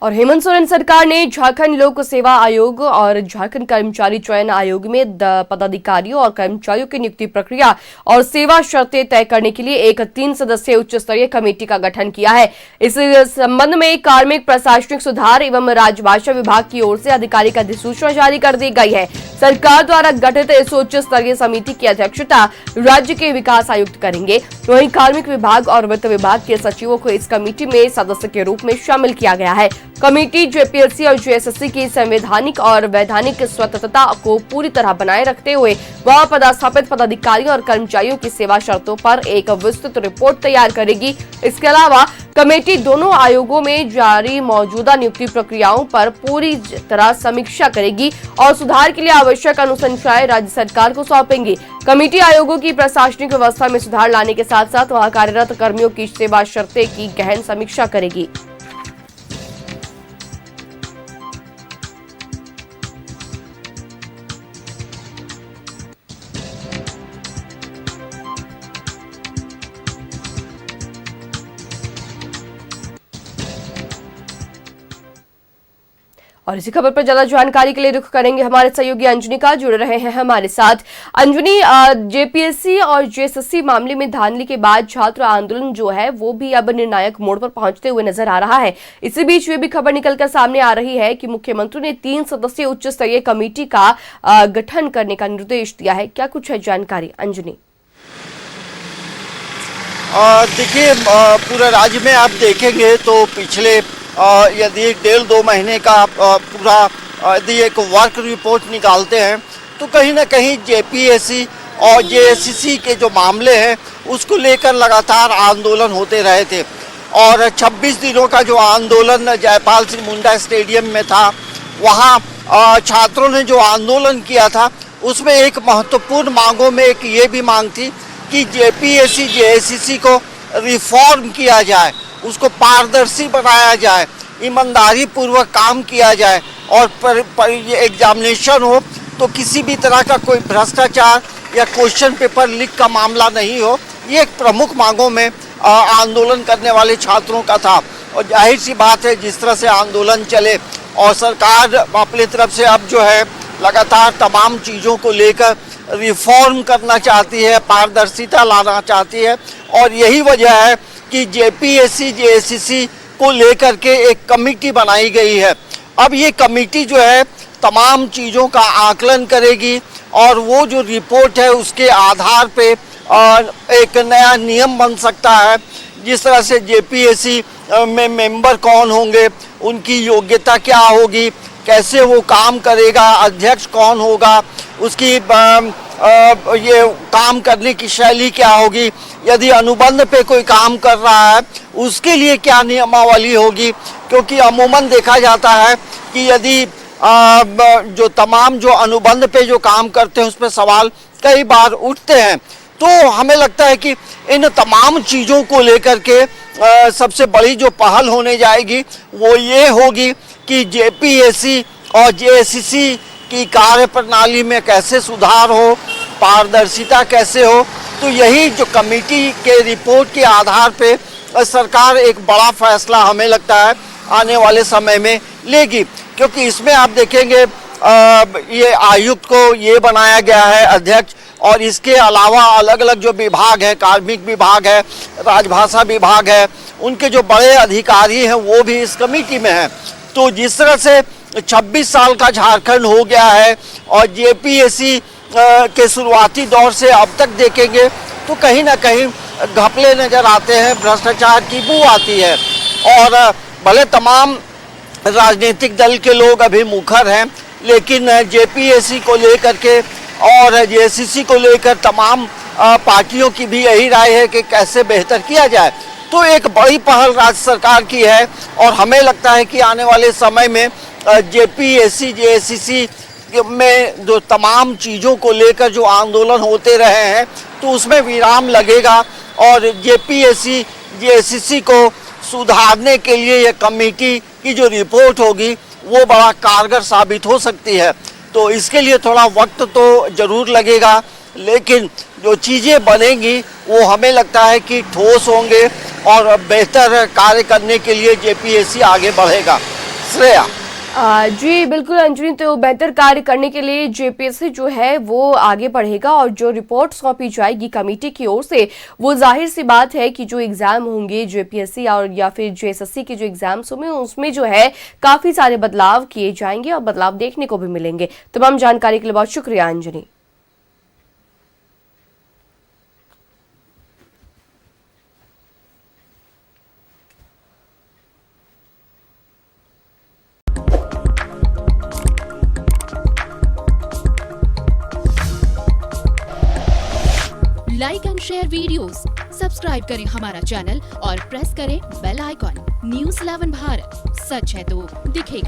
और हेमंत सोरेन सरकार ने झारखंड लोक सेवा आयोग और झारखंड कर्मचारी चयन आयोग में पदाधिकारियों और कर्मचारियों की नियुक्ति प्रक्रिया और सेवा शर्तें तय करने के लिए एक 3 सदस्यीय उच्च स्तरीय कमेटी का गठन किया है। इस संबंध में कार्मिक प्रशासनिक सुधार एवं राजभाषा विभाग की ओर से आधिकारिक अधिसूचना जारी कर दी गई है। सरकार द्वारा गठित इस उच्च स्तरीय समिति की अध्यक्षता राज्य के विकास आयुक्त करेंगे। वहीं कार्मिक विभाग और वित्त विभाग के सचिवों को इस कमेटी में सदस्य के रूप में शामिल किया गया है। कमेटी जेपीएससी और जेएसएससी की संवैधानिक और वैधानिक स्वतंत्रता को पूरी तरह बनाए रखते हुए वह पदस्थापित पदाधिकारियों और कर्मचारियों की सेवा शर्तों पर एक विस्तृत रिपोर्ट तैयार करेगी। इसके अलावा कमेटी दोनों आयोगों में जारी मौजूदा नियुक्ति प्रक्रियाओं पर पूरी तरह समीक्षा करेगी और सुधार के लिए आवश्यक अनुशंसाएं राज्य सरकार को सौंपेंगी। कमेटी आयोगों की प्रशासनिक व्यवस्था में सुधार लाने के साथ साथ वहां कार्यरत कर्मियों की सेवा शर्तें की गहन समीक्षा करेगी। और इसी खबर पर ज्यादा जानकारी के लिए रुख करेंगे हमारे सहयोगी अंजनी का, जुड़े रहे हैं हमारे साथ। अंजनी, जेपीएससी और जेएसएससी मामले में धांधली के बाद छात्र आंदोलन जो है वो भी अब निर्णायक मोड़ पर पहुंचते हुए नजर आ रहा है। इसी बीच ये भी खबर निकलकर सामने आ रही है कि मुख्यमंत्री ने 3 सदस्यीय उच्च स्तरीय कमेटी का गठन करने का निर्देश दिया है। क्या कुछ है जानकारी अंजनी? देखिए, पूरे राज्य में आप देखेंगे तो पिछले यदि 1.5-2 महीने का पूरा यदि एक वर्क रिपोर्ट निकालते हैं तो कहीं ना कहीं जेपीएससी और जेएसएससी के जो मामले हैं उसको लेकर लगातार आंदोलन होते रहे थे। और 26 दिनों का जो आंदोलन जयपाल सिंह मुंडा स्टेडियम में था, वहाँ छात्रों ने जो आंदोलन किया था उसमें एक महत्वपूर्ण मांगों में एक ये भी मांग थी कि जेपीएससी जेएसएससी को रिफॉर्म किया जाए, उसको पारदर्शी बनाया जाए, ईमानदारी पूर्वक काम किया जाए और एग्जामिनेशन हो तो किसी भी तरह का कोई भ्रष्टाचार या क्वेश्चन पेपर लीक का मामला नहीं हो। ये एक प्रमुख मांगों में आंदोलन करने वाले छात्रों का था। और जाहिर सी बात है, जिस तरह से आंदोलन चले और सरकार अपनी तरफ से अब जो है लगातार तमाम चीज़ों को लेकर रिफॉर्म करना चाहती है, पारदर्शिता लाना चाहती है। और यही वजह है कि जेपीएससी जेएसएससी को लेकर के एक कमेटी बनाई गई है। अब ये कमेटी जो है तमाम चीज़ों का आकलन करेगी और वो जो रिपोर्ट है उसके आधार पे एक नया नियम बन सकता है। जिस तरह से जेपीएससी में मेंबर कौन होंगे, उनकी योग्यता क्या होगी, कैसे वो काम करेगा, अध्यक्ष कौन होगा, उसकी ये काम करने की शैली क्या होगी, यदि अनुबंध पे कोई काम कर रहा है उसके लिए क्या नियमावली होगी। क्योंकि अमूमन देखा जाता है कि यदि जो तमाम जो अनुबंध पे जो काम करते हैं उस पर सवाल कई बार उठते हैं, तो हमें लगता है कि इन तमाम चीज़ों को लेकर के सबसे बड़ी जो पहल होने जाएगी वो ये होगी कि जेपीएससी और जेएसएससी की कार्य प्रणाली में कैसे सुधार हो, पारदर्शिता कैसे हो। तो यही जो कमेटी के रिपोर्ट के आधार पे सरकार एक बड़ा फैसला हमें लगता है आने वाले समय में लेगी। क्योंकि इसमें आप देखेंगे ये आयुक्त को ये बनाया गया है अध्यक्ष, और इसके अलावा अलग अलग जो विभाग है, कार्मिक विभाग है, राजभाषा विभाग है, उनके जो बड़े अधिकारी हैं वो भी इस कमेटी में हैं। तो जिस तरह से 26 साल का झारखंड हो गया है और जेपीएससी के शुरुआती दौर से अब तक देखेंगे तो कहीं ना कहीं घपले नज़र आते हैं, भ्रष्टाचार की बू आती है। और भले तमाम राजनीतिक दल के लोग अभी मुखर हैं, लेकिन जेपीएससी को लेकर के और जेएसएससी को लेकर तमाम पार्टियों की भी यही राय है कि कैसे बेहतर किया जाए। तो एक बड़ी पहल राज्य सरकार की है और हमें लगता है कि आने वाले समय में जेपीएससी जेएसएससी में जो तमाम चीज़ों को लेकर जो आंदोलन होते रहे हैं तो उसमें विराम लगेगा और जेपीएससी जेएसएससी को सुधारने के लिए ये कमेटी की जो रिपोर्ट होगी वो बड़ा कारगर साबित हो सकती है। तो इसके लिए थोड़ा वक्त तो ज़रूर लगेगा, लेकिन जो चीज़ें बनेंगी वो हमें लगता है कि ठोस होंगे और बेहतर कार्य करने के लिए जेपीएससी आगे बढ़ेगा। श्रेया। जी बिल्कुल अंजलि, तो बेहतर कार्य करने के लिए जेपीएससी जो है वो आगे बढ़ेगा और जो रिपोर्ट सौंपी जाएगी कमेटी की ओर से, वो जाहिर सी बात है कि जो एग्जाम होंगे जेपीएससी और या फिर जेएसएससी के जो एग्जाम्स होंगे उसमें जो है काफी सारे बदलाव किए जाएंगे और बदलाव देखने को भी मिलेंगे। तमाम जानकारी के लिए बहुत शुक्रिया Anjali. Like and share videos, subscribe करें हमारा चैनल और प्रेस करें बेल आइकॉन। न्यूज़ 11 भारत, सच है तो दिखेगा।